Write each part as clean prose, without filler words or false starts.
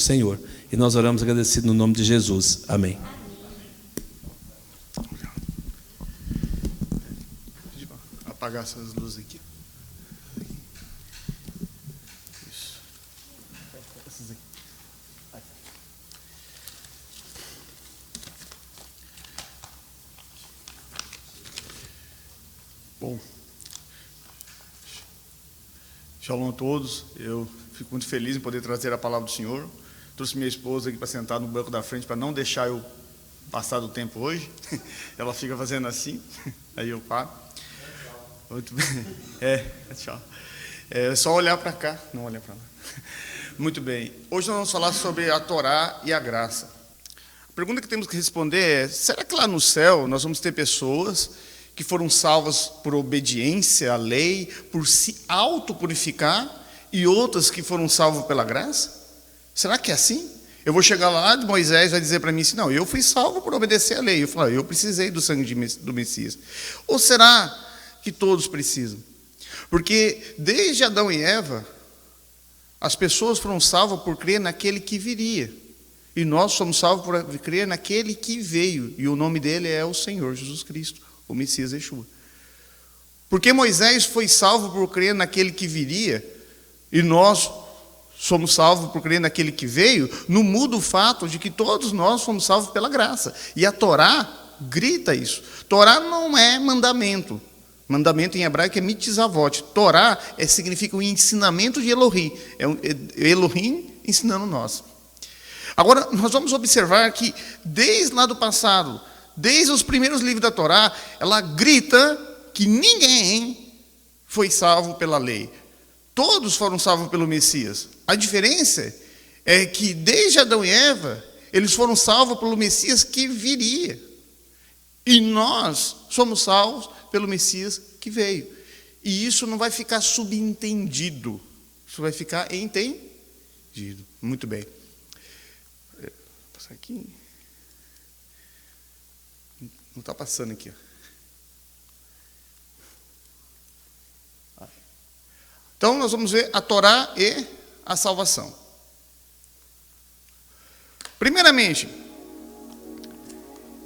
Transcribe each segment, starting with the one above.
Senhor. E nós oramos agradecidos no nome de Jesus. Amém. Apagar essas luzes aqui. Isso. Essas aqui. Bom, shalom a todos. Eu fico muito feliz em poder trazer a palavra do Senhor. Trouxe minha esposa aqui para sentar no banco da frente, para não deixar eu passar do tempo hoje. Ela fica fazendo assim, aí eu paro. Muito bem. Tchau. É só olhar para cá, não olhar para lá. Muito bem. Hoje nós vamos falar sobre a Torá e a graça. A pergunta que temos que responder é: será que lá no céu nós vamos ter pessoas que foram salvas por obediência à lei, por se autopurificar, e outras que foram salvas pela graça? Será que é assim? Eu vou chegar lá, Moisés vai dizer para mim assim: não, eu fui salvo por obedecer à lei. Eu falo: eu precisei do sangue do Messias. Ou será que todos precisam? Porque desde Adão e Eva, as pessoas foram salvas por crer naquele que viria. E nós somos salvos por crer naquele que veio. E o nome dele é o Senhor Jesus Cristo, o Messias Yeshua. Porque Moisés foi salvo por crer naquele que viria, e nós somos salvos por crer naquele que veio, não muda o fato de que todos nós fomos salvos pela graça. E a Torá grita isso. Torá não é mandamento. Mandamento em hebraico é mitzavot. Torá significa o ensinamento de Elohim. É Elohim ensinando nós. Agora, nós vamos observar que desde lá do passado, desde os primeiros livros da Torá, ela grita que ninguém foi salvo pela lei. Todos foram salvos pelo Messias. A diferença é que desde Adão e Eva, eles foram salvos pelo Messias que viria. E nós somos salvos pelo Messias que veio. E isso não vai ficar subentendido. Isso vai ficar entendido. Muito bem. Vou passar aqui. Não está passando aqui. Então, nós vamos ver a Torá e a salvação. Primeiramente,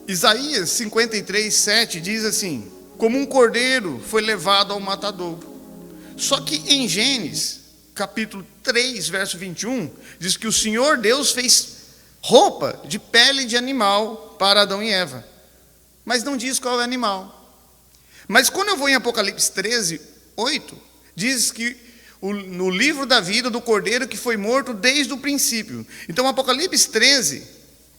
Isaías 53, 7 diz assim: como um cordeiro foi levado ao matadouro. Só que em Gênesis, capítulo 3, verso 21, diz que o Senhor Deus fez roupa de pele de animal para Adão e Eva. Mas não diz qual é o animal. Mas quando eu vou em Apocalipse 13, 8, diz que no livro da vida do cordeiro que foi morto desde o princípio. Então Apocalipse 13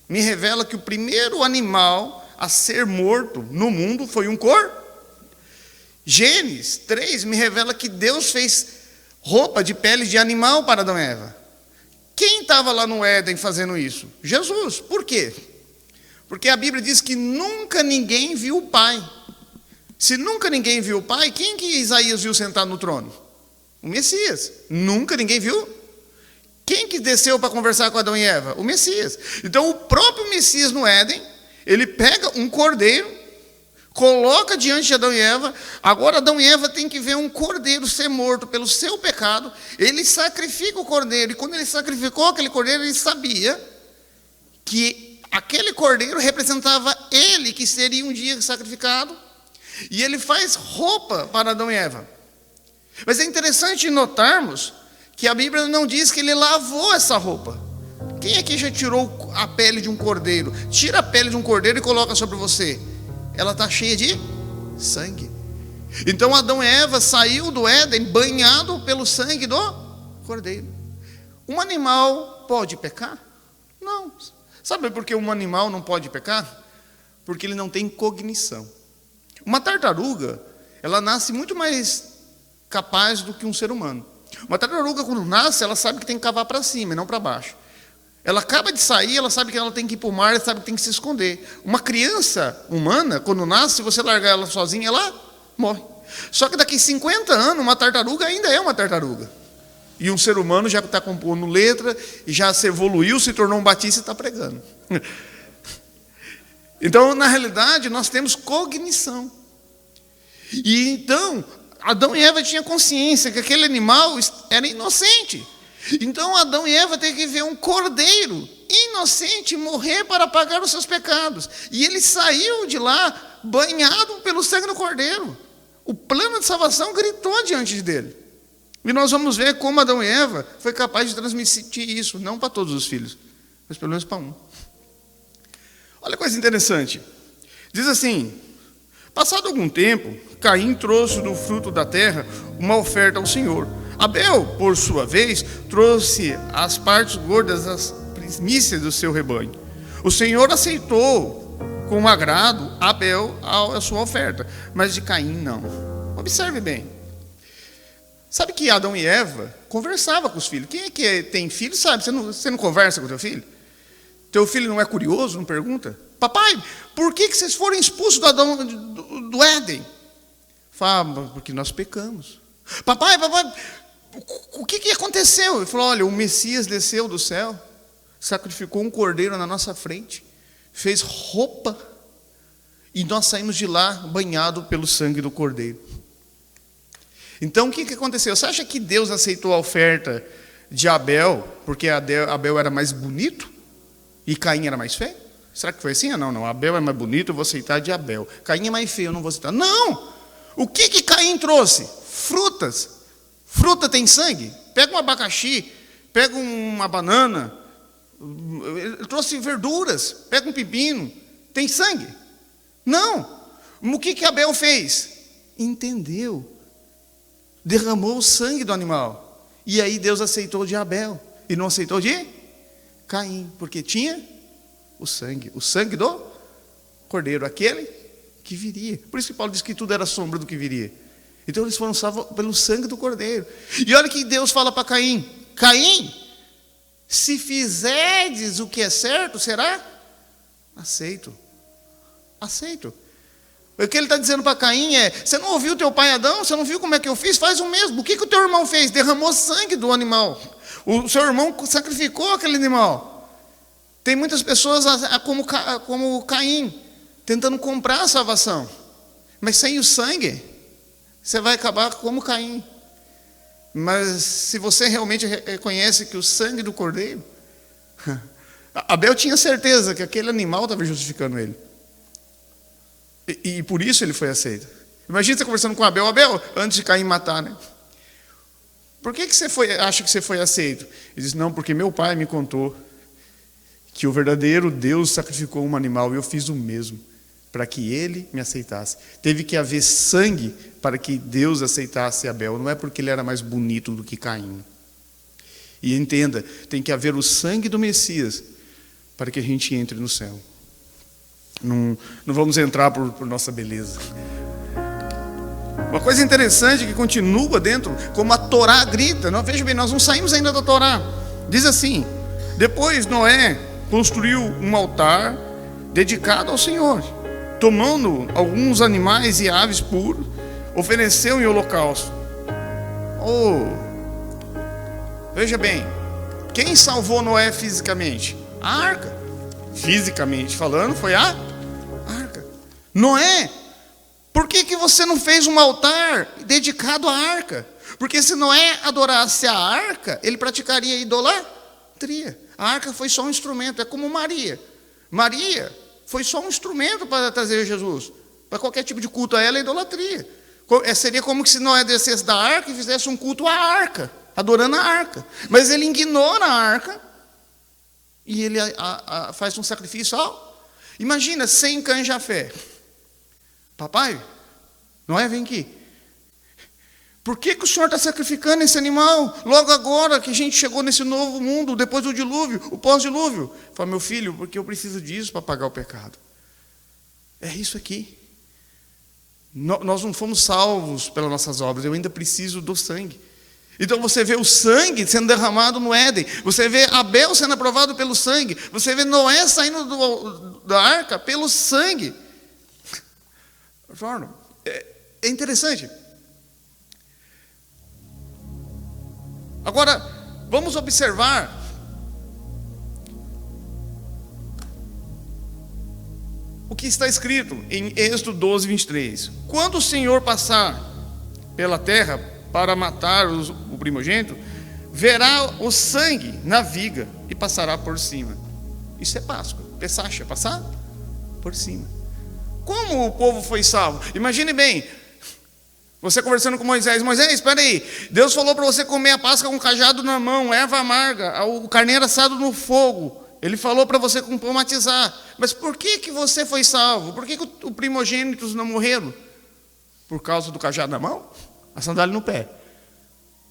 me revela que o primeiro animal a ser morto no mundo foi um cordeiro. Gênesis 3 me revela que Deus fez roupa de pele de animal para Adão e Eva. Quem estava lá no Éden fazendo isso? Jesus. Por quê? Porque a Bíblia diz que nunca ninguém viu o Pai. Se nunca ninguém viu o Pai, quem que Isaías viu sentado no trono? O Messias. Nunca ninguém viu. Quem que desceu para conversar com Adão e Eva? O Messias. Então o próprio Messias no Éden, ele pega um cordeiro, coloca diante de Adão e Eva. Agora Adão e Eva tem que ver um cordeiro ser morto pelo seu pecado. Ele sacrifica o cordeiro. E quando ele sacrificou aquele cordeiro, ele sabia que aquele cordeiro representava ele, que seria um dia sacrificado. E ele faz roupa para Adão e Eva. Mas é interessante notarmos que a Bíblia não diz que ele lavou essa roupa. Quem aqui já tirou a pele de um cordeiro? Tira a pele de um cordeiro e coloca sobre você. Ela está cheia de sangue. Então Adão e Eva saiu do Éden banhado pelo sangue do cordeiro. Um animal pode pecar? Não. Sabe por que um animal não pode pecar? Porque ele não tem cognição. Uma tartaruga, ela nasce muito mais capaz do que um ser humano. Uma tartaruga, quando nasce, ela sabe que tem que cavar para cima e não para baixo. Ela acaba de sair, ela sabe que ela tem que ir para o mar, ela sabe que tem que se esconder. Uma criança humana, quando nasce, se você largar ela sozinha, ela morre. Só que daqui 50 anos, uma tartaruga ainda é uma tartaruga. E um ser humano já está compondo letra, e já se evoluiu, se tornou um batista e está pregando. Então, na realidade, nós temos cognição. E então, Adão e Eva tinham consciência que aquele animal era inocente. Então Adão e Eva têm que ver um cordeiro inocente morrer para pagar os seus pecados. E ele saiu de lá banhado pelo sangue do cordeiro. O plano de salvação gritou diante dele. E nós vamos ver como Adão e Eva foi capaz de transmitir isso, não para todos os filhos, mas pelo menos para um. Olha que coisa interessante. Diz assim: passado algum tempo, Caim trouxe do fruto da terra uma oferta ao Senhor. Abel, por sua vez, trouxe as partes gordas das primícias do seu rebanho. O Senhor aceitou com agrado Abel a sua oferta, mas de Caim não. Observe bem. Sabe que Adão e Eva conversavam com os filhos. Quem é que tem filho sabe, você não conversa com o teu filho? Teu filho não é curioso, não pergunta? Papai, por que vocês foram expulsos do Éden? Fala, porque nós pecamos. Papai, o que aconteceu? Ele falou, olha, o Messias desceu do céu, sacrificou um cordeiro na nossa frente, fez roupa, e nós saímos de lá banhados pelo sangue do cordeiro. Então, o que aconteceu? Você acha que Deus aceitou a oferta de Abel, porque Abel era mais bonito, e Caim era mais feio? Será que foi assim? Não, Abel é mais bonito, eu vou aceitar de Abel. Caim é mais feio, eu não vou aceitar. Não! O que Caim trouxe? Frutas. Fruta tem sangue? Pega um abacaxi, pega uma banana, ele trouxe verduras, pega um pepino, tem sangue? Não. O que Abel fez? Entendeu. Derramou o sangue do animal. E aí Deus aceitou de Abel e não aceitou de Caim, porque tinha o sangue do cordeiro, aquele que viria. Por isso que Paulo diz que tudo era sombra do que viria. Então eles foram salvos pelo sangue do cordeiro. E olha que Deus fala para Caim: Caim, se fizerdes o que é certo, será aceito. Aceito. O que ele está dizendo para Caim é: você não ouviu teu pai Adão? Você não viu como é que eu fiz? Faz o mesmo. O que o teu irmão fez? Derramou sangue do animal. O seu irmão sacrificou aquele animal. Tem muitas pessoas como Caim, tentando comprar a salvação. Mas sem o sangue, você vai acabar como Caim. Mas se você realmente reconhece que o sangue do cordeiro, Abel tinha certeza que aquele animal estava justificando ele. E por isso ele foi aceito. Imagina você conversando com Abel, antes de Caim matar, né? Por que você acha que você foi aceito? Ele diz, não, porque meu pai me contou que o verdadeiro Deus sacrificou um animal e eu fiz o mesmo, para que ele me aceitasse. Teve que haver sangue para que Deus aceitasse Abel, não é porque ele era mais bonito do que Caim. E entenda, tem que haver o sangue do Messias para que a gente entre no céu. Não vamos entrar por nossa beleza. Uma coisa interessante que continua dentro, como a Torá grita, veja bem, nós não saímos ainda da Torá. Diz assim: depois Noé construiu um altar dedicado ao Senhor, tomando alguns animais e aves puros, ofereceu em holocausto. Veja bem, quem salvou Noé fisicamente? A arca. Fisicamente falando, foi a arca. Noé, por que você não fez um altar dedicado à arca? Porque se Noé adorasse a arca, ele praticaria idolatria. A arca foi só um instrumento, é como Maria. Maria foi só um instrumento para trazer Jesus. Para qualquer tipo de culto a ela é idolatria. Seria como se Noé descesse da arca e fizesse um culto à arca, adorando a arca. Mas ele ignora a arca e ele faz um sacrifício imagina, sem canja-fé. Papai, Noé, vem aqui. Por que o Senhor está sacrificando esse animal? Logo agora que a gente chegou nesse novo mundo, depois do dilúvio, o pós-dilúvio. Fala, meu filho, porque eu preciso disso para pagar o pecado. É isso aqui. Nós não fomos salvos pelas nossas obras, eu ainda preciso do sangue. Então você vê o sangue sendo derramado no Éden, você vê Abel sendo aprovado pelo sangue, você vê Noé saindo da arca pelo sangue. É interessante. Agora, vamos observar o que está escrito em Êxodo 12, 23. Quando o Senhor passar pela terra para matar o primogênito, verá o sangue na viga e passará por cima. Isso é Páscoa. Pesach é passar por cima. Como o povo foi salvo? Imagine bem, você conversando com Moisés. Moisés, espera aí, Deus falou para você comer a Páscoa com um cajado na mão, erva amarga, o carneiro assado no fogo. Ele falou para você com pão matizar. Mas por que você foi salvo? Por que os primogênitos não morreram? Por causa do cajado na mão? A sandália no pé?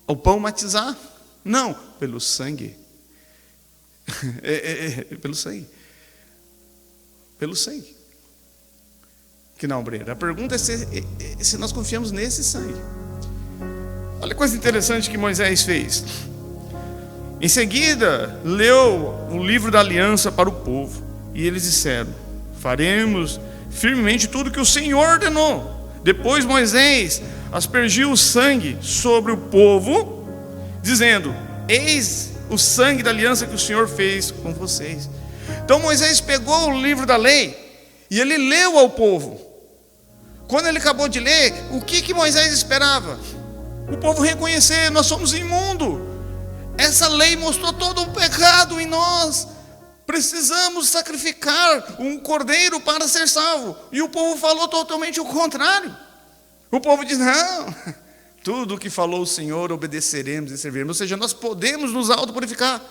O pão matizar? Não, pelo sangue. Pelo sangue. Pelo sangue. Que na obreira. A pergunta é se nós confiamos nesse sangue. Olha a coisa interessante que Moisés fez. Em seguida, leu o livro da aliança para o povo. E eles disseram: faremos firmemente tudo que o Senhor ordenou. Depois Moisés aspergiu o sangue sobre o povo, dizendo: eis o sangue da aliança que o Senhor fez com vocês. Então Moisés pegou o livro da lei e ele leu ao povo. Quando ele acabou de ler, o que Moisés esperava? O povo reconhecer: nós somos imundos. Essa lei mostrou todo o pecado em nós. Precisamos sacrificar um cordeiro para ser salvo. E o povo falou totalmente o contrário. O povo diz: não, tudo o que falou o Senhor obedeceremos e serviremos. Ou seja, nós podemos nos autopurificar.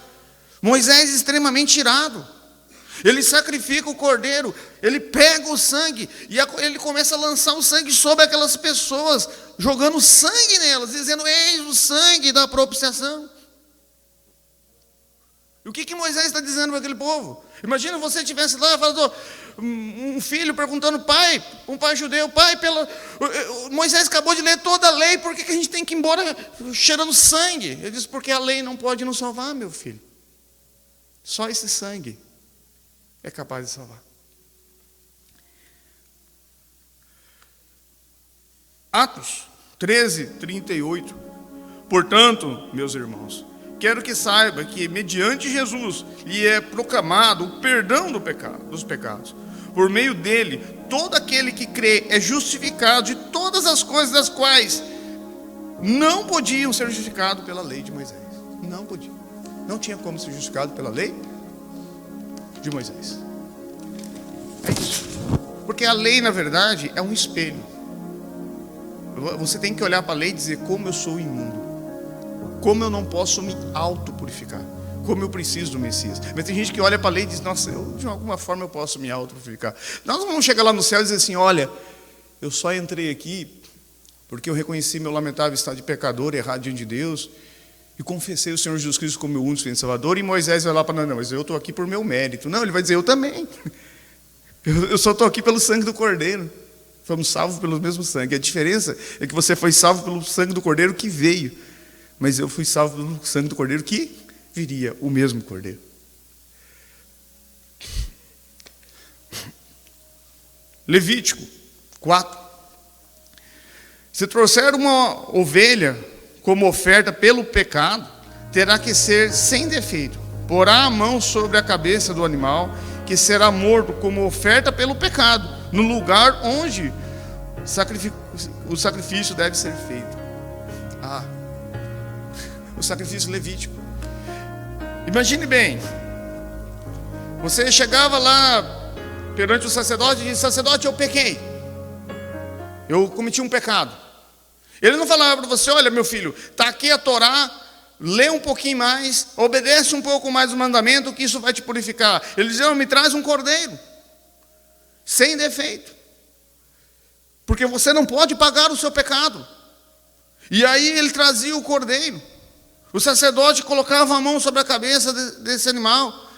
Moisés extremamente irado. Ele sacrifica o cordeiro, ele pega o sangue e ele começa a lançar o sangue sobre aquelas pessoas, jogando sangue nelas, dizendo: eis o sangue da propiciação. E o que Moisés está dizendo para aquele povo? Imagina você estivesse lá, falando, um filho perguntando: pai, um pai judeu, pai, Moisés acabou de ler toda a lei, por que a gente tem que ir embora cheirando sangue? Ele diz: porque a lei não pode nos salvar, meu filho. Só esse sangue é capaz de salvar. Atos 13:38. Portanto, meus irmãos, quero que saiba que mediante Jesus lhe é proclamado o perdão dos pecados. Por meio dele, todo aquele que crê é justificado de todas as coisas das quais não podiam ser justificados pela lei de Moisés. Não podia. Não tinha como ser justificado pela lei de Moisés. É isso. Porque a lei, na verdade, é um espelho. Você tem que olhar para a lei e dizer: como eu sou imundo, como eu não posso me autopurificar, como eu preciso do Messias. Mas tem gente que olha para a lei e diz: nossa, de alguma forma eu posso me autopurificar. Nós não vamos chegar lá no céu e dizer assim: olha, eu só entrei aqui porque eu reconheci meu lamentável estado de pecador, errado diante de Deus, e confessei o Senhor Jesus Cristo como meu único Salvador. E Moisés vai lá para: não, mas eu estou aqui por meu mérito. Não, ele vai dizer: eu também. Eu só estou aqui pelo sangue do Cordeiro. Fomos salvos pelo mesmo sangue. A diferença é que você foi salvo pelo sangue do Cordeiro que veio, mas eu fui salvo pelo sangue do Cordeiro que viria, o mesmo Cordeiro. Levítico 4. Se trouxer uma ovelha como oferta pelo pecado, terá que ser sem defeito. Porá a mão sobre a cabeça do animal, que será morto como oferta pelo pecado, no lugar onde o sacrifício deve ser feito. O sacrifício levítico. Imagine bem, você chegava lá perante o sacerdote e disse: sacerdote, eu pequei, eu cometi um pecado. Ele não falava para você: olha, meu filho, está aqui a Torá, lê um pouquinho mais, obedece um pouco mais o mandamento, que isso vai te purificar. Ele dizia: me traz um cordeiro sem defeito, porque você não pode pagar o seu pecado. E aí ele trazia o cordeiro. O sacerdote colocava a mão sobre a cabeça desse animal.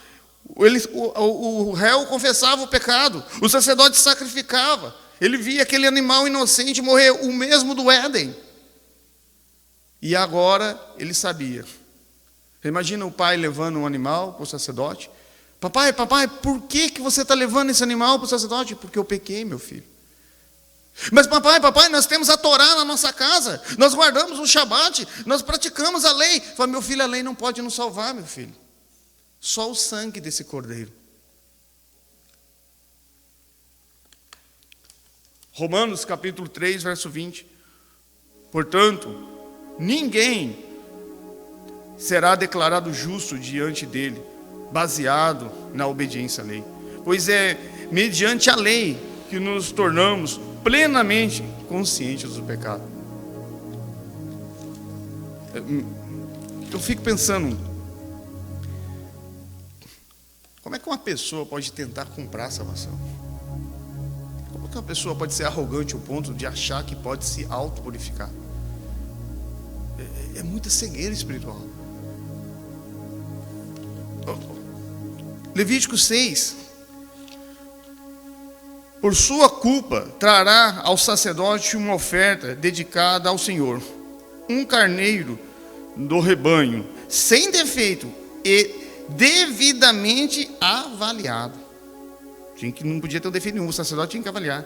O réu confessava o pecado. O sacerdote sacrificava. Ele via aquele animal inocente morrer, o mesmo do Éden. E agora ele sabia. Imagina o pai levando um animal para o sacerdote. Papai, por que você está levando esse animal para o sacerdote? Porque eu pequei, meu filho. Mas papai, nós temos a Torá na nossa casa, nós guardamos o Shabat, nós praticamos a lei. Fala: meu filho, a lei não pode nos salvar, meu filho. Só o sangue desse cordeiro. Romanos capítulo 3, verso 20. Portanto, ninguém será declarado justo diante dele, baseado na obediência à lei. Pois é mediante a lei que nos tornamos plenamente conscientes do pecado. Eu fico pensando, como é que uma pessoa pode tentar comprar a salvação? Como é que uma pessoa pode ser arrogante ao ponto de achar que pode se auto-purificar? É muita cegueira espiritual. Levítico 6. Por sua culpa trará ao sacerdote uma oferta dedicada ao Senhor, um carneiro do rebanho, sem defeito e devidamente avaliado. Não podia ter um defeito nenhum, o sacerdote tinha que avaliar.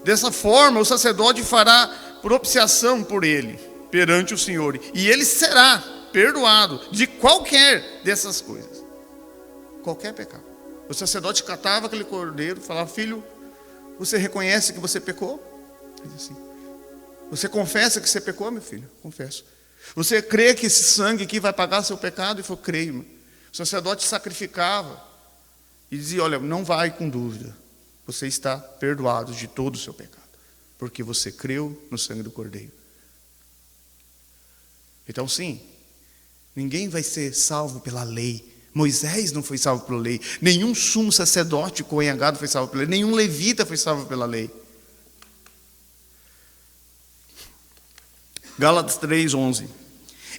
Dessa forma, o sacerdote fará propiciação por ele perante o Senhor, e ele será perdoado de qualquer dessas coisas, qualquer pecado. O sacerdote catava aquele cordeiro, falava: filho, você reconhece que você pecou? Diz assim: você confessa que você pecou, meu filho? Confesso. Você crê que esse sangue aqui vai pagar seu pecado? E falou: creio, meu. O sacerdote sacrificava e dizia: olha, não vai com dúvida, você está perdoado de todo o seu pecado, porque você creu no sangue do cordeiro. Então sim, ninguém vai ser salvo pela lei. Moisés não foi salvo pela lei, nenhum sumo sacerdote coenhagado foi salvo pela lei, nenhum levita foi salvo pela lei. Gálatas 3:11.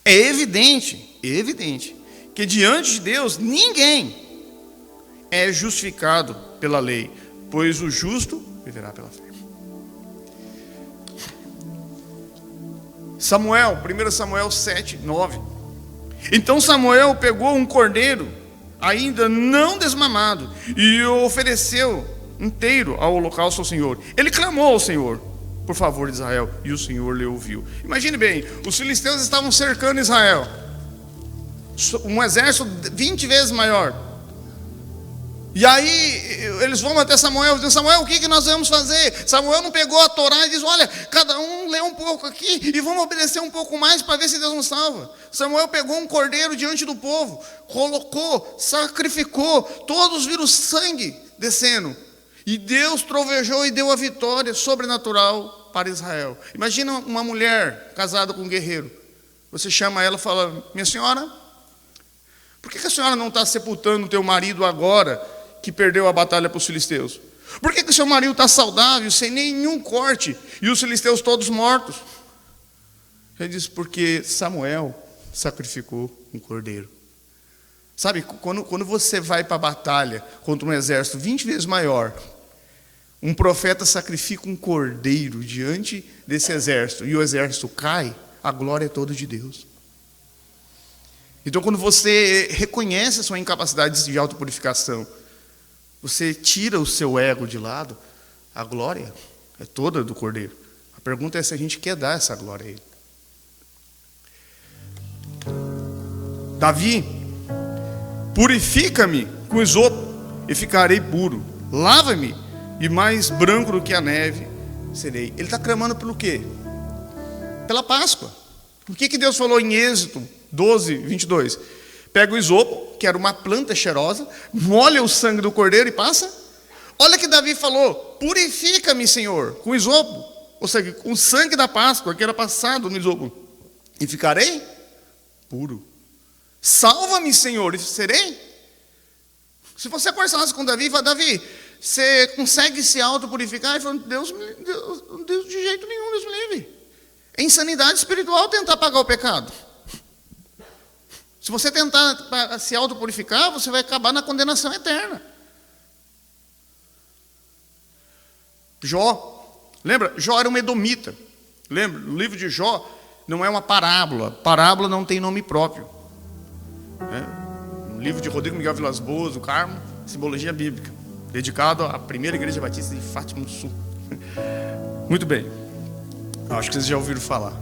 É evidente que diante de Deus ninguém é justificado pela lei, pois o justo viverá pela fé. Samuel, 1 Samuel 7:9. Então Samuel pegou um cordeiro ainda não desmamado e o ofereceu inteiro ao holocausto ao Senhor. Ele clamou ao Senhor por favor de Israel, e o Senhor lhe ouviu. Imagine bem, os filisteus estavam cercando Israel, um exército 20 vezes maior. E aí eles vão até Samuel, dizem: Samuel, o que nós vamos fazer? Samuel não pegou a Torá e diz: olha, cada um lê um pouco aqui e vamos obedecer um pouco mais para ver se Deus nos salva. Samuel pegou um cordeiro diante do povo, colocou, sacrificou, todos viram sangue descendo, e Deus trovejou e deu a vitória sobrenatural para Israel. Imagina uma mulher casada com um guerreiro. Você chama ela e fala: minha senhora, por que a senhora não está sepultando o teu marido agora que perdeu a batalha para os filisteus? Por que o seu marido está saudável, sem nenhum corte, e os filisteus todos mortos? Ele diz: porque Samuel sacrificou um cordeiro. Sabe, quando você vai para a batalha contra um exército 20 vezes maior, um profeta sacrifica um cordeiro diante desse exército, e o exército cai, a glória é toda de Deus. Então, quando você reconhece a sua incapacidade de autopurificação, você tira o seu ego de lado, a glória é toda do cordeiro. A pergunta é se a gente quer dar essa glória a ele. Davi: purifica-me com esopo e ficarei puro, lava-me e mais branco do que a neve serei. Ele está clamando pelo quê? Pela Páscoa. O que Deus falou em Êxodo 12:22? Pega o esopo, que era uma planta cheirosa, molha o sangue do cordeiro e passa. Olha que Davi falou: purifica-me, Senhor, com esopo, ou seja, com o sangue da Páscoa que era passado no esopo, e ficarei puro. Salva-me, Senhor, e serei. Se você conversasse com Davi, fala: Davi, você consegue se autopurificar? Ele falou: Deus, de jeito nenhum, Deus me livre. É insanidade espiritual tentar pagar o pecado. Se você tentar se autopurificar, você vai acabar na condenação eterna. Jó, lembra? Jó era um edomita. Lembra? O livro de Jó não é uma parábola. Parábola não tem nome próprio. Um livro de Rodrigo Miguel Vilas Boas, o Carmo, simbologia bíblica, dedicado à primeira igreja batista de Fátima do Sul. Muito bem. Acho que vocês já ouviram falar.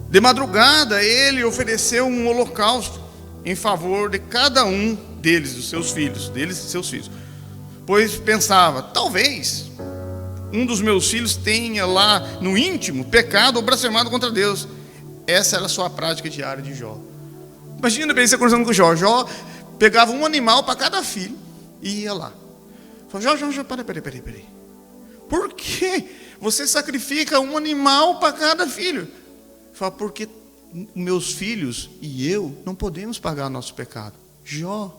De madrugada ele ofereceu um holocausto em favor de cada um deles, dos seus filhos, deles e seus filhos. Pois pensava: talvez um dos meus filhos tenha lá no íntimo pecado ou blasfemado contra Deus. Essa era a sua prática diária de Jó. Imagina bem você conversando com o Jó. Jó pegava um animal para cada filho e ia lá. Falava, Jó, peraí. Por que você sacrifica um animal para cada filho? Fala, porque meus filhos e eu não podemos pagar nosso pecado. Jó,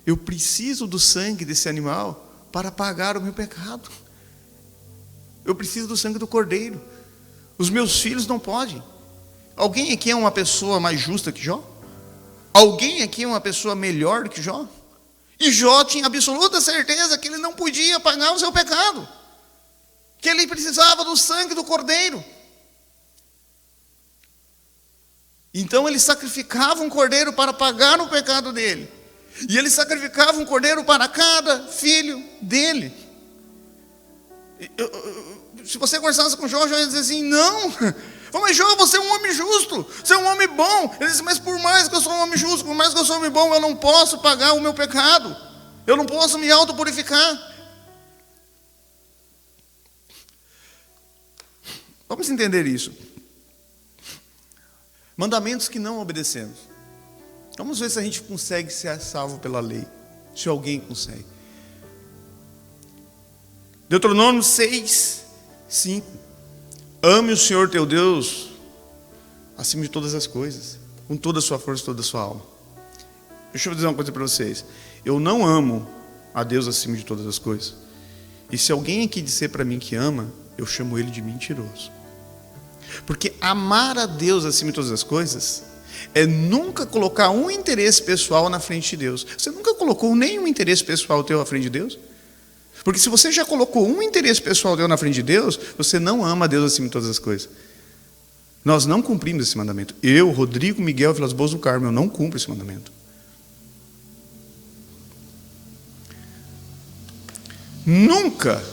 eu preciso do sangue desse animal para pagar o meu pecado. Eu preciso do sangue do cordeiro. Os meus filhos não podem. Alguém aqui é uma pessoa mais justa que Jó? Alguém aqui é uma pessoa melhor do que Jó? E Jó tinha absoluta certeza que ele não podia pagar o seu pecado, que ele precisava do sangue do cordeiro. Então ele sacrificava um cordeiro para pagar o pecado dele, e ele sacrificava um cordeiro para cada filho dele. Se você conversasse com Jó, Jó ia dizer assim, não, mas Jó, você é um homem justo, você é um homem bom. Ele disse, mas por mais que eu sou um homem justo, por mais que eu sou um homem bom, eu não posso pagar o meu pecado, eu não posso me autopurificar. Vamos entender isso. Mandamentos que não obedecemos. Vamos ver se a gente consegue ser salvo pela lei, se alguém consegue. Deuteronômio 6, 5. Ame o Senhor teu Deus acima de todas as coisas, com toda a sua força e toda a sua alma. Deixa eu dizer uma coisa para vocês. Eu não amo a Deus acima de todas as coisas. E se alguém aqui disser para mim que ama, eu chamo ele de mentiroso. Porque amar a Deus acima de todas as coisas é nunca colocar um interesse pessoal na frente de Deus. Você nunca colocou nenhum interesse pessoal teu à frente de Deus? Porque se você já colocou um interesse pessoal teu na frente de Deus, você não ama a Deus acima de todas as coisas. Nós não cumprimos esse mandamento. Eu, Rodrigo Miguel Vilas Boas do Carmo, eu não cumpro esse mandamento. Nunca,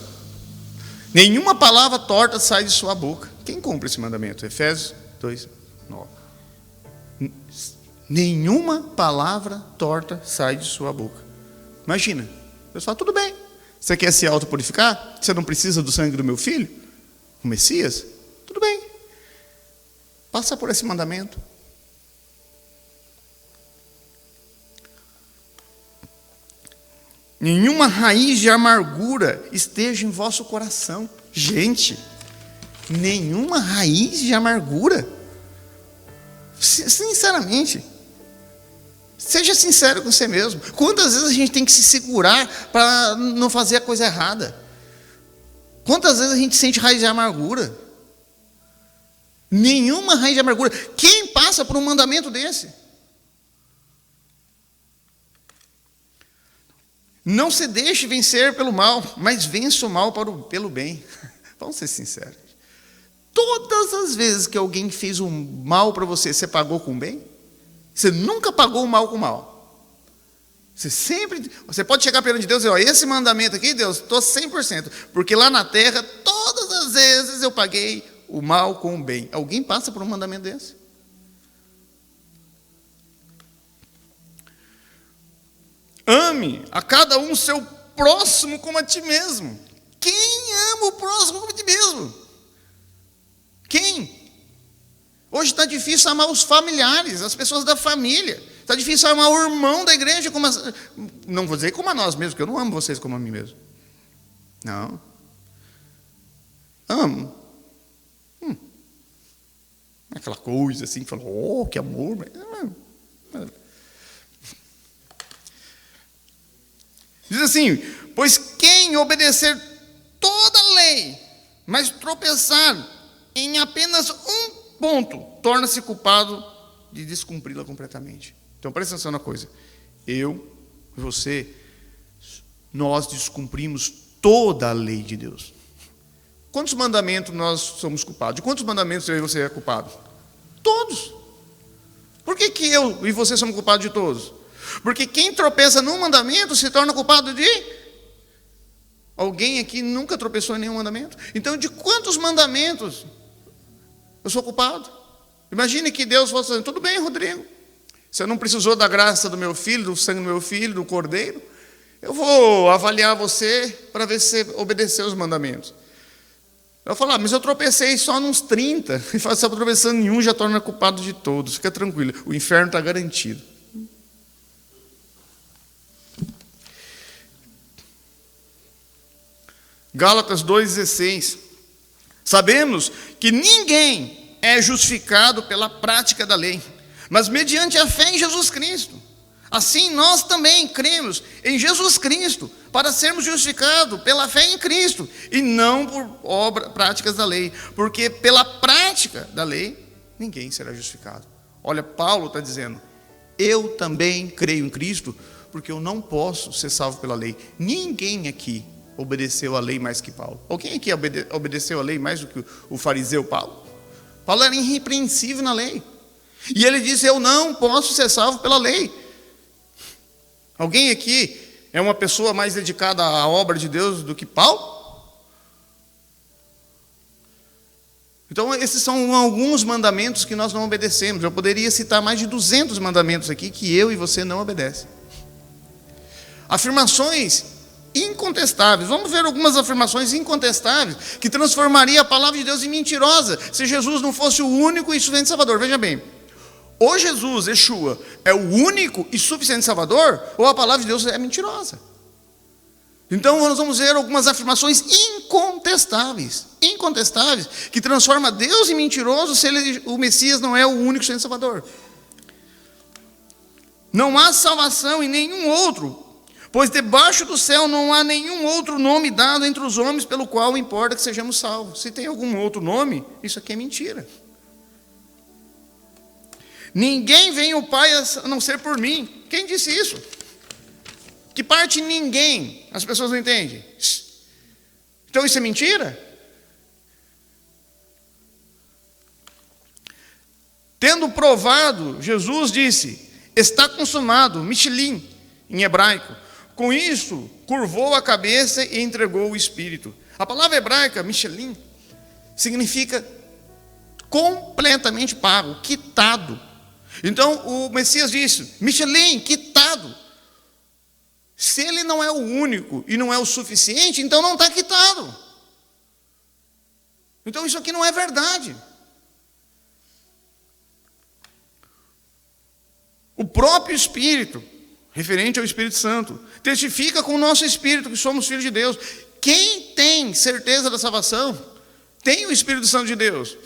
nenhuma palavra torta sai de sua boca. Quem cumpre esse mandamento? Efésios 2, 9. Nenhuma palavra torta sai de sua boca. Imagina, Deus fala, tudo bem. Você quer se autopurificar? Você não precisa do sangue do meu filho? O Messias? Tudo bem. Passa por esse mandamento. Nenhuma raiz de amargura esteja em vosso coração. Gente, nenhuma raiz de amargura. Sinceramente, seja sincero com você mesmo. Quantas vezes a gente tem que se segurar para não fazer a coisa errada? Quantas vezes a gente sente raiz de amargura? Nenhuma raiz de amargura. Quem passa por um mandamento desse? Não se deixe vencer pelo mal, mas vença o mal pelo bem. Vamos ser sinceros. Todas as vezes que alguém fez um mal para você, você pagou com bem? Você nunca pagou o mal com mal. Você pode chegar perante Deus e dizer, esse mandamento aqui, Deus, estou 100%. Porque lá na terra, todas as vezes eu paguei o mal com o bem. Alguém passa por um mandamento desse? Ame a cada um seu próximo como a ti mesmo. Quem ama o próximo como a ti mesmo? Quem? Hoje está difícil amar os familiares, as pessoas da família. Está difícil amar o irmão da igreja. Não vou dizer como a nós mesmos, porque eu não amo vocês como a mim mesmo. Não. Amo. Aquela coisa assim, falou, que amor. Diz assim, pois quem obedecer toda a lei, mas tropeçar em apenas um ponto, torna-se culpado de descumpri-la completamente. Então presta atenção na coisa. Eu, você, nós descumprimos toda a lei de Deus. Quantos mandamentos nós somos culpados? De quantos mandamentos eu e você é culpado? Todos. Por que eu e você somos culpados de todos? Porque quem tropeça num mandamento se torna culpado de... Alguém aqui nunca tropeçou em nenhum mandamento? Então, de quantos mandamentos eu sou culpado? Imagine que Deus fosse assim, tudo bem, Rodrigo, você não precisou da graça do meu filho, do sangue do meu filho, do cordeiro, eu vou avaliar você para ver se você obedeceu os mandamentos. Eu falo, mas eu tropecei só nos 30. E falo, se eu tropeçando em um, já torna culpado de todos. Fica tranquilo, o inferno está garantido. Gálatas 2,16. Sabemos que ninguém é justificado pela prática da lei, mas mediante a fé em Jesus Cristo. Assim nós também cremos em Jesus Cristo para sermos justificados pela fé em Cristo e não por práticas da lei, porque pela prática da lei ninguém será justificado. Olha, Paulo está dizendo, eu também creio em Cristo porque eu não posso ser salvo pela lei. Ninguém aqui obedeceu a lei mais que Paulo. Alguém aqui obedeceu a lei mais do que o fariseu Paulo? Paulo era irrepreensível na lei. E ele disse, eu não posso ser salvo pela lei. Alguém aqui é uma pessoa mais dedicada à obra de Deus do que Paulo? Então, esses são alguns mandamentos que nós não obedecemos. Eu poderia citar mais de 200 mandamentos aqui que eu e você não obedecem. Afirmações incontestáveis. Vamos ver algumas afirmações incontestáveis que transformaria a palavra de Deus em mentirosa se Jesus não fosse o único e suficiente Salvador. Veja bem. Ou Jesus, Yeshua, é o único e suficiente Salvador, ou a palavra de Deus é mentirosa. Então nós vamos ver algumas afirmações incontestáveis, que transforma Deus em mentiroso se o Messias não é o único e suficiente Salvador. Não há salvação em nenhum outro, pois debaixo do céu não há nenhum outro nome dado entre os homens pelo qual importa que sejamos salvos. Se tem algum outro nome, isso aqui é mentira. Ninguém vem ao Pai a não ser por mim. Quem disse isso? Que parte ninguém? As pessoas não entendem. Então isso é mentira? Tendo provado, Jesus disse, está consumado, Michelin, em hebraico. Com isso, curvou a cabeça e entregou o Espírito. A palavra hebraica, Michelin, significa completamente pago, quitado. Então o Messias disse, Michelin, quitado. Se ele não é o único e não é o suficiente, então não está quitado. Então isso aqui não é verdade. O próprio Espírito, referente ao Espírito Santo, testifica com o nosso Espírito que somos filhos de Deus. Quem tem certeza da salvação, tem o Espírito Santo de Deus.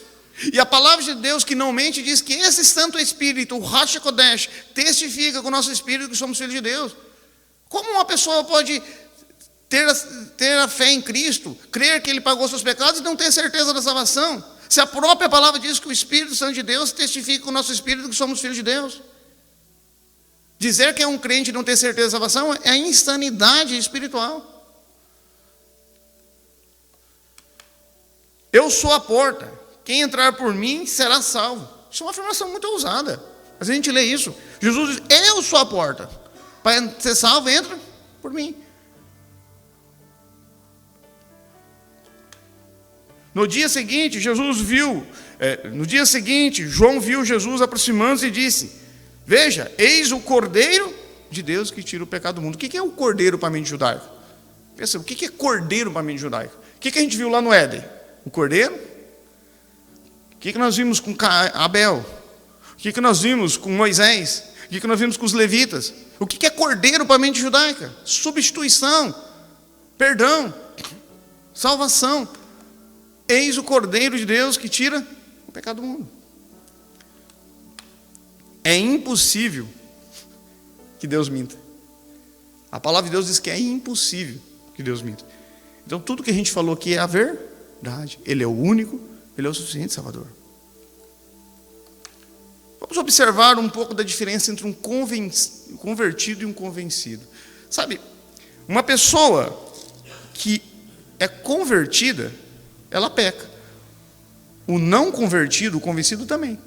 E a palavra de Deus que não mente diz que esse Santo Espírito, o Ruach HaKodesh, testifica com o nosso Espírito que somos filhos de Deus. Como uma pessoa pode ter a fé em Cristo, crer que Ele pagou seus pecados e não ter certeza da salvação? Se a própria palavra diz que o Espírito Santo de Deus testifica com o nosso Espírito que somos filhos de Deus. Dizer que é um crente e não ter certeza da salvação é insanidade espiritual. Eu sou a porta. Quem entrar por mim será salvo. Isso é uma afirmação muito ousada. Mas a gente lê isso. Jesus diz, eu sou a porta. Para ser salvo, entra por mim. No dia seguinte, João viu Jesus aproximando-se e disse, veja, eis o Cordeiro de Deus que tira o pecado do mundo. O que é o Cordeiro para a mente judaica? Pensa, o que é Cordeiro para a mente judaica? O que a gente viu lá no Éden? O Cordeiro? O que nós vimos com Abel? O que nós vimos com Moisés? O que nós vimos com os levitas? O que é cordeiro para a mente judaica? Substituição, perdão, salvação. Eis o Cordeiro de Deus que tira o pecado do mundo. É impossível que Deus minta. A palavra de Deus diz que é impossível que Deus minta. Então tudo que a gente falou aqui é a verdade. Ele é o único, Ele é o suficiente Salvador. Vamos observar um pouco da diferença entre um convertido e um convencido. Sabe, uma pessoa que é convertida, ela peca. O não convertido, o convencido também.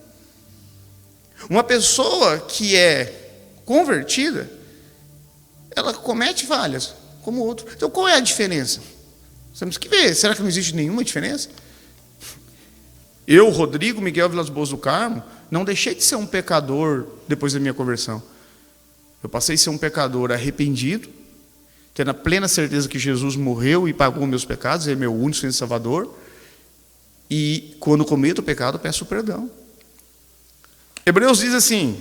Uma pessoa que é convertida, ela comete falhas, como o outro. Então qual é a diferença? Temos que ver, será que não existe nenhuma diferença? Eu, Rodrigo Miguel Vilas Boas do Carmo, não deixei de ser um pecador depois da minha conversão. Eu passei a ser um pecador arrependido, tendo a plena certeza que Jesus morreu e pagou meus pecados, Ele é meu único Salvador, E quando cometo o pecado, peço perdão. Hebreus diz assim: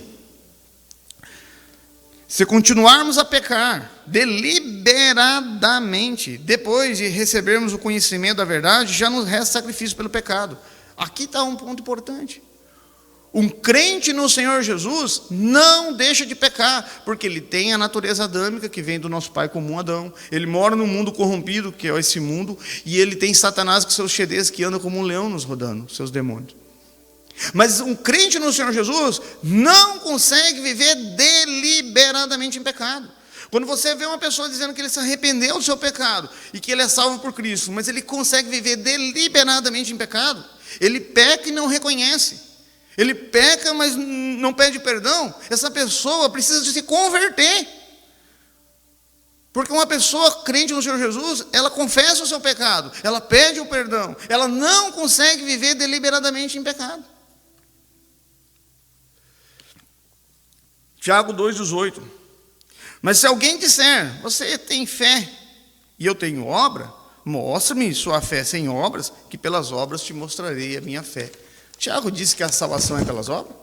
se continuarmos a pecar deliberadamente, depois de recebermos o conhecimento da verdade, já nos resta sacrifício pelo pecado. Aqui está um ponto importante. Um crente no Senhor Jesus não deixa de pecar, porque ele tem a natureza adâmica que vem do nosso pai comum Adão. Ele mora no mundo corrompido, que é esse mundo, e ele tem Satanás com seus xedês que anda como um leão nos rodando, seus demônios. Mas um crente no Senhor Jesus não consegue viver deliberadamente em pecado. Quando você vê uma pessoa dizendo que ele se arrependeu do seu pecado e que ele é salvo por Cristo, mas ele consegue viver deliberadamente em pecado, ele peca e não reconhece. Ele peca, mas não pede perdão. Essa pessoa precisa de se converter. Porque uma pessoa crente no Senhor Jesus, ela confessa o seu pecado, ela pede o perdão, ela não consegue viver deliberadamente em pecado. Tiago 2,18. Mas se alguém disser, você tem fé e eu tenho obra, mostra-me sua fé sem obras, que pelas obras te mostrarei a minha fé. Tiago disse que a salvação é pelas obras.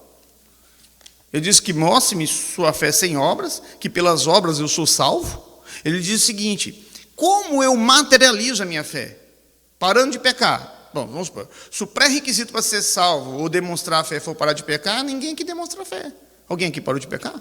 Ele disse que mostre-me sua fé sem obras, que pelas obras eu sou salvo. Ele diz o seguinte: como eu materializo a minha fé? Parando de pecar. Bom, vamos supor, se o pré-requisito para ser salvo ou demonstrar a fé for parar de pecar, ninguém que demonstra a fé. Alguém aqui parou de pecar?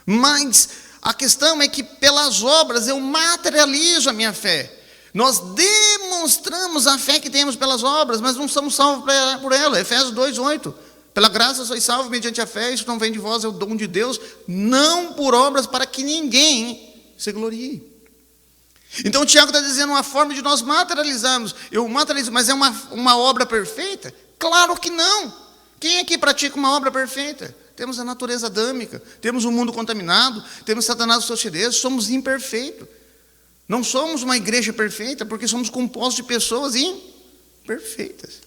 Mas a questão é que pelas obras eu materializo a minha fé. Nós demonstramos a fé que temos pelas obras, mas não somos salvos por ela. Efésios 2,8. Pela graça sois salvos mediante a fé, isso não vem de vós, é o dom de Deus, não por obras para que ninguém se glorie. Então o Tiago está dizendo uma forma de nós materializarmos. Eu materializo, mas é uma obra perfeita? Claro que não. Quem aqui pratica uma obra perfeita? Temos a natureza adâmica, temos o mundo contaminado, temos Satanás e seus xedês, somos imperfeitos. Não somos uma igreja perfeita, porque somos compostos de pessoas imperfeitas.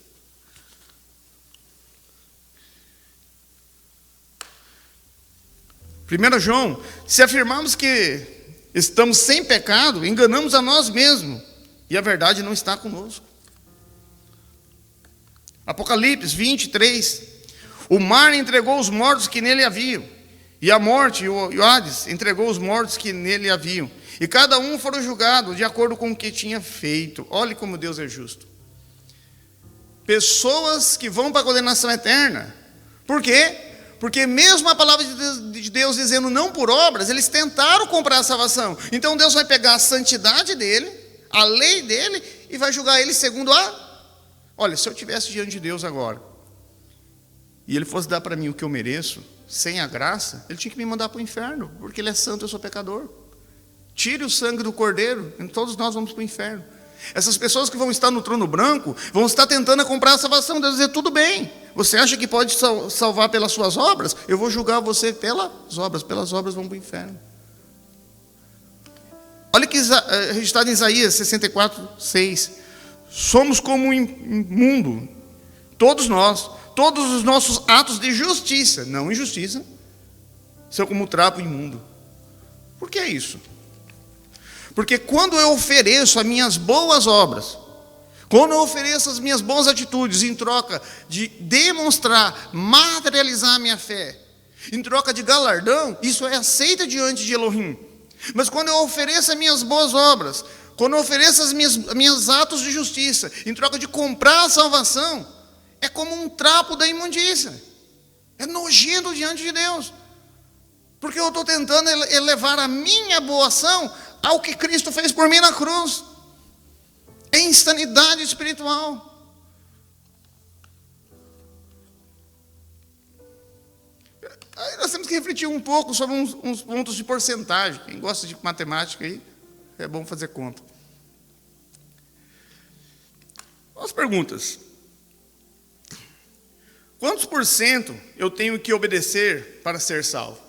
Primeiro João, se afirmarmos que estamos sem pecado, enganamos a nós mesmos, e a verdade não está conosco. Apocalipse 23, o mar entregou os mortos que nele haviam, e a morte, o Hades, entregou os mortos que nele haviam. E cada um foram julgados de acordo com o que tinha feito. Olhe como Deus é justo. Pessoas que vão para a condenação eterna. Por quê? Porque mesmo a palavra de Deus dizendo não por obras, eles tentaram comprar a salvação. Então Deus vai pegar a santidade dele, a lei dele, e vai julgar ele segundo a... Olha, se eu estivesse diante de Deus agora, e ele fosse dar para mim o que eu mereço, sem a graça, ele tinha que me mandar para o inferno, porque ele é santo, eu sou pecador. Tire o sangue do cordeiro, e todos nós vamos para o inferno. Essas pessoas que vão estar no trono branco, vão estar tentando comprar a salvação. Deus vai dizer, tudo bem, você acha que pode salvar pelas suas obras? Eu vou julgar você pelas obras vão para o inferno. Olha que registrado em Isaías 64:6. Somos como um imundo, todos nós, todos os nossos atos de justiça, não injustiça, são como trapo imundo. Por que isso? Porque quando eu ofereço as minhas boas obras, quando eu ofereço as minhas boas atitudes em troca de demonstrar, materializar a minha fé, em troca de galardão, isso é aceito diante de Elohim. Mas quando eu ofereço as minhas boas obras, quando eu ofereço os meus atos de justiça, em troca de comprar a salvação, é como um trapo da imundícia. É nojento diante de Deus. Porque eu estou tentando elevar a minha boa ação ao que Cristo fez por mim na cruz. É insanidade espiritual. Aí nós temos que refletir um pouco sobre uns pontos de porcentagem. Quem gosta de matemática aí, é bom fazer conta. As perguntas. Quantos por cento eu tenho que obedecer para ser salvo?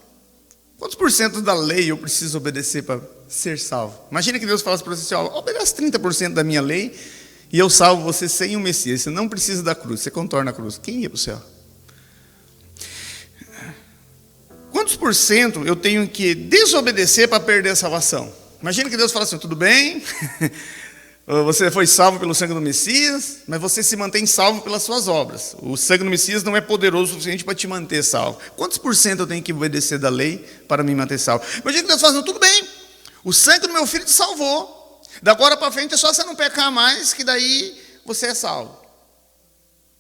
Quantos por cento da lei eu preciso obedecer para ser salvo? Imagina que Deus falasse para você, obedece 30% da minha lei e eu salvo você sem o Messias. Você não precisa da cruz, você contorna a cruz. Quem ia para o céu? Quantos por cento eu tenho que desobedecer para perder a salvação? Imagina que Deus fala assim, tudo bem, Você foi salvo pelo sangue do Messias, mas você se mantém salvo pelas suas obras. O sangue do Messias não é poderoso o suficiente para te manter salvo. Quantos por cento eu tenho que obedecer da lei para me manter salvo? Imagina que Deus fala, tudo bem, o sangue do meu filho te salvou. Da agora para frente é só você não pecar mais, que daí você é salvo.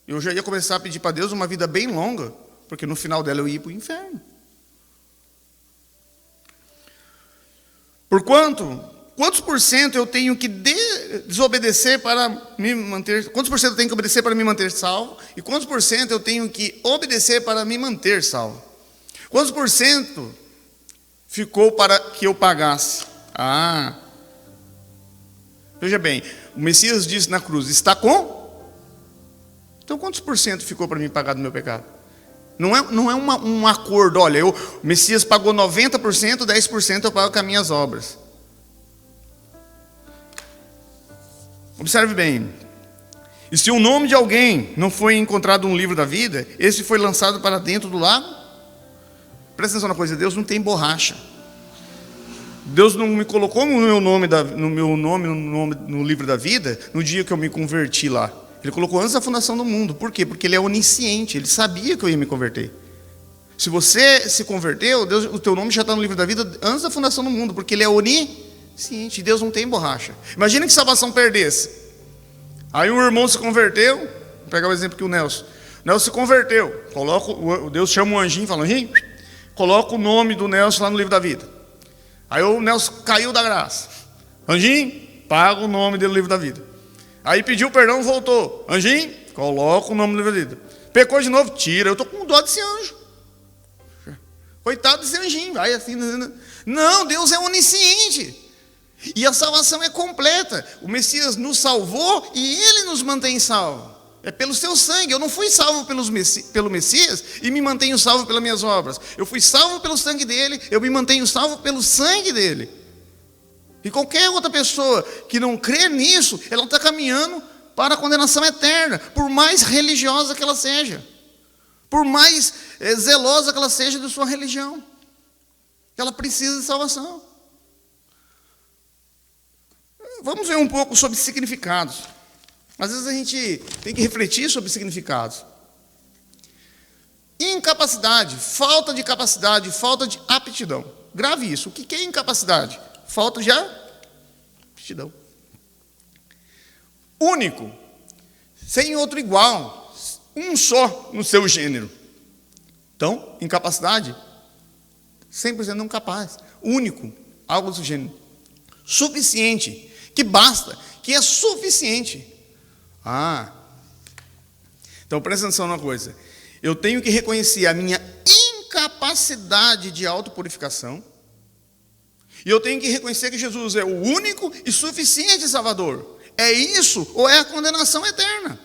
Eu já ia começar a pedir para Deus uma vida bem longa, porque no final dela eu ia para o inferno. Quantos por cento eu tenho que desobedecer para me manter? Quantos por cento eu tenho que obedecer para me manter salvo? E quantos por cento eu tenho que obedecer para me manter salvo? Quantos por cento ficou para que eu pagasse? Veja bem, o Messias disse na cruz, está com? Então quantos por cento ficou para mim pagar do meu pecado? Não é um acordo, olha, o Messias pagou 90%, 10% eu pago com as minhas obras. Observe bem, e se o nome de alguém não foi encontrado no livro da vida, esse foi lançado para dentro do lago? Presta atenção na coisa, Deus não tem borracha. Deus não me colocou no meu nome no livro da vida no dia que eu me converti lá. Ele colocou antes da fundação do mundo. Por quê? Porque Ele é onisciente, Ele sabia que eu ia me converter. Se você se converteu, o teu nome já está no livro da vida antes da fundação do mundo, porque Ele é onisciente, Deus não tem borracha. Imagina que salvação perdesse. Aí um irmão se converteu, vou pegar o exemplo aqui, o Nelson se converteu, Deus chama um anjinho e fala, anjinho, coloca o nome do Nelson lá no livro da vida. Aí o Nelson caiu da graça, anjinho, paga o nome dele no livro da vida. Aí pediu perdão, voltou, anjinho, coloca o nome no livro da vida. Pecou de novo, tira, eu estou com dó desse anjo. Coitado desse anjinho, vai assim. Não, Deus é onisciente. E a salvação é completa. O Messias nos salvou e Ele nos mantém salvo. É pelo seu sangue. Eu não fui salvo pelo Messias e me mantenho salvo pelas minhas obras. Eu fui salvo pelo sangue dele, eu me mantenho salvo pelo sangue dele. E qualquer outra pessoa que não crê nisso, ela está caminhando para a condenação eterna, por mais religiosa que ela seja. Por mais zelosa que ela seja de sua religião. Ela precisa de salvação. Vamos ver um pouco sobre significados. Às vezes a gente tem que refletir sobre significados. Incapacidade, falta de capacidade, falta de aptidão. Grave isso. O que é incapacidade? Falta de aptidão. Único, sem outro igual, um só no seu gênero. Então, incapacidade, 100% não capaz. Único, algo do seu gênero. Suficiente, que basta, que é suficiente. Então presta atenção numa coisa. Eu tenho que reconhecer a minha incapacidade de autopurificação. E eu tenho que reconhecer que Jesus é o único e suficiente Salvador. É isso ou é a condenação eterna?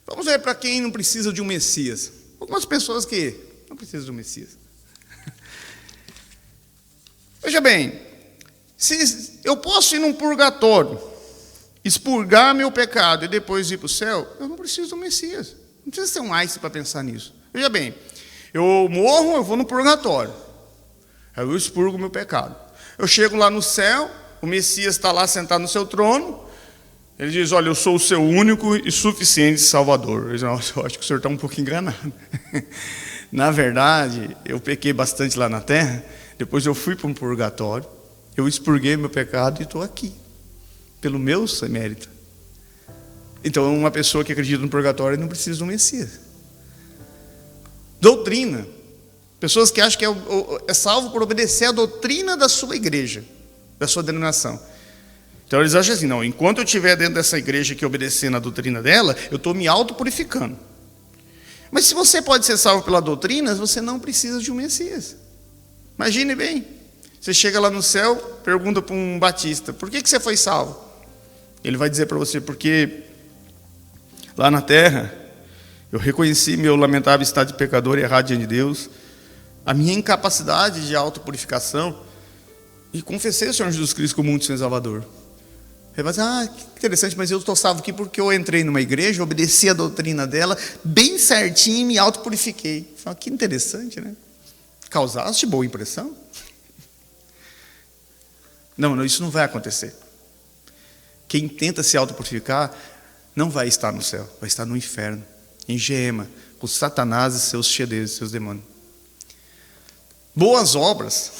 Vamos ver para quem não precisa de um Messias. Algumas pessoas que não precisam de um Messias. Veja bem, se eu posso ir num purgatório, expurgar meu pecado e depois ir para o céu, eu não preciso do Messias. Não precisa ser um Einstein para pensar nisso. Veja bem, eu morro, eu vou no purgatório. Aí eu expurgo meu pecado. Eu chego lá no céu, o Messias está lá sentado no seu trono. Ele diz, olha, eu sou o seu único e suficiente Salvador. Eu digo, nossa, eu acho que o senhor está um pouco enganado. Na verdade, eu pequei bastante lá na terra. Depois eu fui para um purgatório. Eu expurguei meu pecado e estou aqui. Pelo meu mérito. Então, uma pessoa que acredita no purgatório não precisa de um Messias. Doutrina. Pessoas que acham que é salvo por obedecer a doutrina da sua igreja, da sua denominação. Então eles acham assim, não, enquanto eu estiver dentro dessa igreja aqui obedecendo a doutrina dela, eu estou me autopurificando. Mas se você pode ser salvo pela doutrina, você não precisa de um Messias. Imagine bem, você chega lá no céu, pergunta para um batista, por que você foi salvo? Ele vai dizer para você, porque lá na terra, eu reconheci meu lamentável estado de pecador e errado diante de Deus, a minha incapacidade de autopurificação, e confessei o Senhor Jesus Cristo como único Senhor e Salvador. Ele vai dizer, que interessante, mas eu estou salvo aqui porque eu entrei numa igreja, obedeci a doutrina dela, bem certinho e me autopurifiquei. Fala, que interessante, né? Causaste boa impressão? Não, isso não vai acontecer. Quem tenta se autopurificar não vai estar no céu, vai estar no inferno, em Geema, com Satanás e seus xadrezes, seus demônios. Boas obras.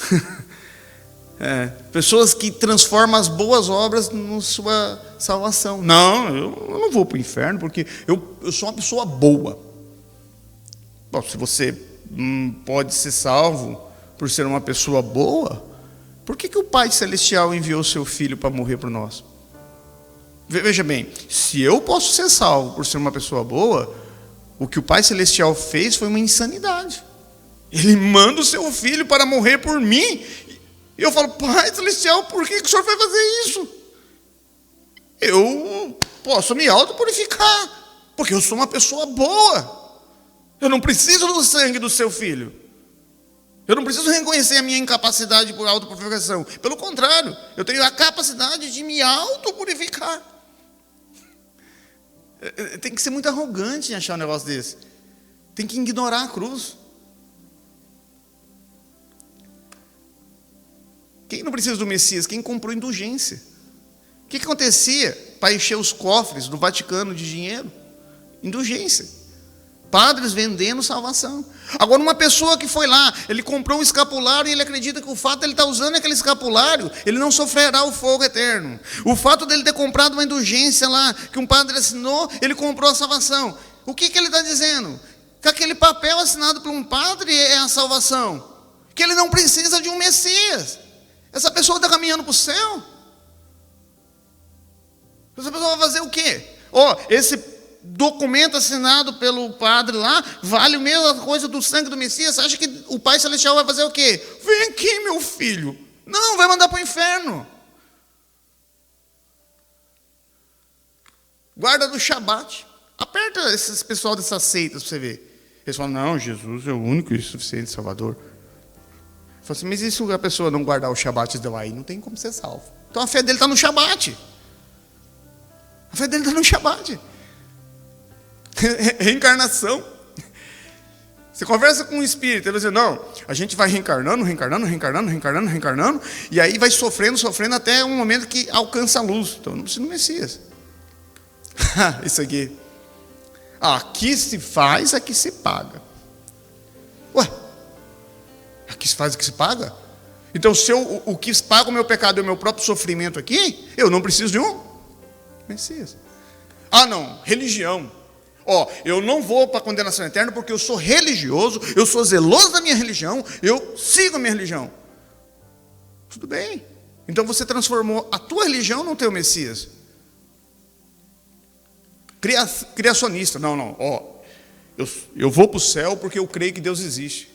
Pessoas que transformam as boas obras na sua salvação. Não, eu não vou para o inferno porque eu sou uma pessoa boa. Bom, se você pode ser salvo por ser uma pessoa boa, por que o Pai Celestial enviou o seu Filho para morrer por nós? Veja bem, se eu posso ser salvo por ser uma pessoa boa, o que o Pai Celestial fez foi uma insanidade. Ele manda o seu Filho para morrer por mim. E eu falo, Pai Celestial, por que o Senhor vai fazer isso? Eu posso me autopurificar, porque eu sou uma pessoa boa. Eu não preciso do sangue do seu Filho. Eu não preciso reconhecer a minha incapacidade por autopurificação. Pelo contrário, eu tenho a capacidade de me autopurificar. Tem que ser muito arrogante em achar um negócio desse. Tem que ignorar a cruz. Quem não precisa do Messias? Quem comprou indulgência. O que acontecia para encher os cofres do Vaticano de dinheiro? Indulgência. Padres vendendo salvação. Agora, uma pessoa que foi lá, ele comprou um escapulário e ele acredita que o fato de ele estar usando aquele escapulário, ele não sofrerá o fogo eterno. O fato dele ter comprado uma indulgência lá, que um padre assinou, ele comprou a salvação. O que ele está dizendo? Que aquele papel assinado por um padre é a salvação. Que ele não precisa de um Messias. Essa pessoa está caminhando para o céu. Essa pessoa vai fazer o quê? Esse documento assinado pelo padre lá vale a mesma coisa do sangue do Messias. Você acha que o Pai Celestial vai fazer o quê? Vem aqui, meu filho. Não, vai mandar para o inferno. Guarda do Shabat. Aperta esses pessoal dessas seitas para você ver. Eles falam, não, Jesus é o único e suficiente Salvador. Eu falo assim, mas e se a pessoa não guardar o Shabat de lá? Não tem como ser salvo. Então a fé dele está no Shabat. A fé dele está no Shabat. Reencarnação. Você conversa com um espírito, ele vai dizer, não, a gente vai reencarnando, e aí vai sofrendo até um momento que alcança a luz. Então não precisa do Messias. Isso aqui. Aqui se faz, aqui se paga. Ué, aqui se faz, aqui se paga? Então se o que paga o meu pecado é o meu próprio sofrimento aqui, eu não preciso de um Messias. Não, religião. Eu não vou para a condenação eterna porque eu sou religioso, eu sou zeloso da minha religião, eu sigo a minha religião. Tudo bem. Então você transformou a tua religião no teu Messias. Criacionista. Não. Eu vou para o céu porque eu creio que Deus existe.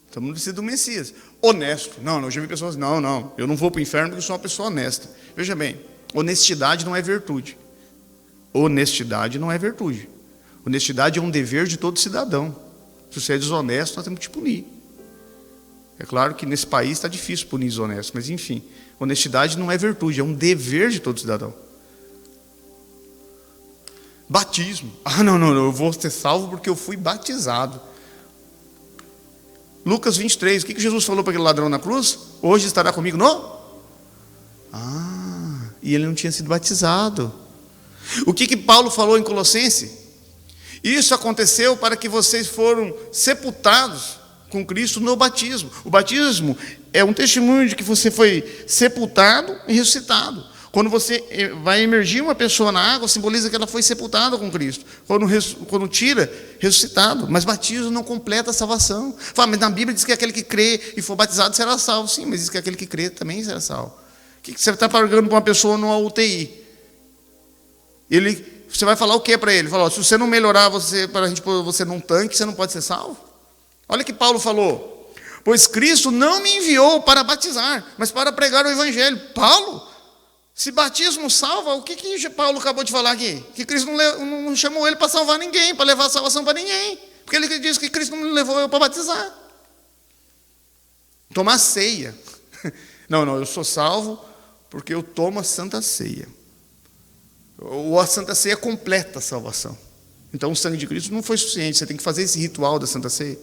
Então não precisa do Messias. Honesto. Não, eu já vi pessoas, não, eu não vou para o inferno porque eu sou uma pessoa honesta. Veja bem, honestidade não é virtude. Honestidade não é virtude. Honestidade é um dever de todo cidadão. Se você é desonesto, nós temos que te punir. É claro que nesse país está difícil punir desonesto, mas enfim, honestidade não é virtude, é um dever de todo cidadão. Batismo. Não, eu vou ser salvo porque eu fui batizado. Lucas 23, o que Jesus falou para aquele ladrão na cruz? Hoje estará comigo e ele não tinha sido batizado. O que Paulo falou em Colossenses? Isso aconteceu para que vocês foram sepultados com Cristo no batismo. O batismo é um testemunho de que você foi sepultado e ressuscitado. Quando você vai emergir uma pessoa na água, simboliza que ela foi sepultada com Cristo. Quando tira, ressuscitado. Mas batismo não completa a salvação. Fala, mas na Bíblia diz que aquele que crê e for batizado será salvo. Sim, mas diz que aquele que crê também será salvo. O que você está pagando para uma pessoa numa UTI? Você vai falar o que para ele? Fala, se você não melhorar para a gente pôr você num tanque, você não pode ser salvo? Olha o que Paulo falou. Pois Cristo não me enviou para batizar, mas para pregar o Evangelho. Paulo, se batismo salva, o que Paulo acabou de falar aqui? Que Cristo não chamou ele para salvar ninguém, para levar a salvação para ninguém. Porque ele diz que Cristo não me levou eu para batizar. Tomar ceia. Não, eu sou salvo porque eu tomo a Santa Ceia. Ou a Santa Ceia completa a salvação. Então o sangue de Cristo não foi suficiente, você tem que fazer esse ritual da Santa Ceia.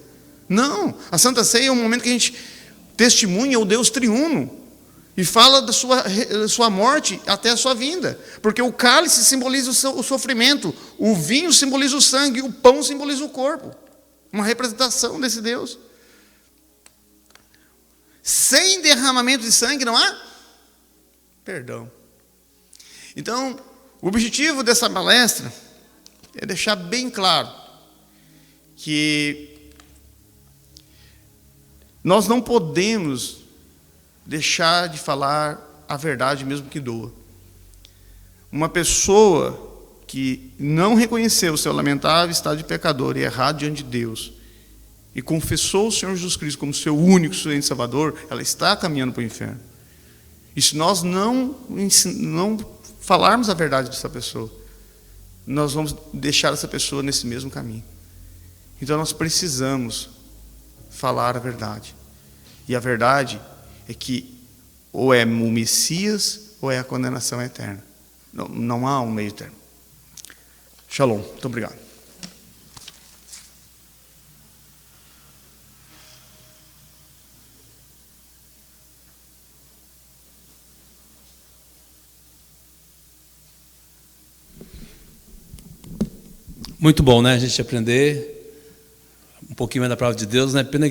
Não, a Santa Ceia é um momento que a gente testemunha o Deus triuno e fala da sua morte até a sua vinda, porque o cálice simboliza o sofrimento, o vinho simboliza o sangue, o pão simboliza o corpo, uma representação desse Deus. Sem derramamento de sangue não há perdão. Então, o objetivo dessa palestra é deixar bem claro que nós não podemos deixar de falar a verdade mesmo que doa. Uma pessoa que não reconheceu o seu lamentável estado de pecador e errado diante de Deus e confessou o Senhor Jesus Cristo como seu único suficiente Salvador, ela está caminhando para o inferno. E se nós não falarmos a verdade dessa pessoa, nós vamos deixar essa pessoa nesse mesmo caminho. Então nós precisamos falar a verdade. E a verdade é que ou é o Messias ou é a condenação eterna. Não há um meio termo. Shalom. Muito obrigado. Muito bom, né? A gente aprender um pouquinho mais da palavra de Deus, né? Pena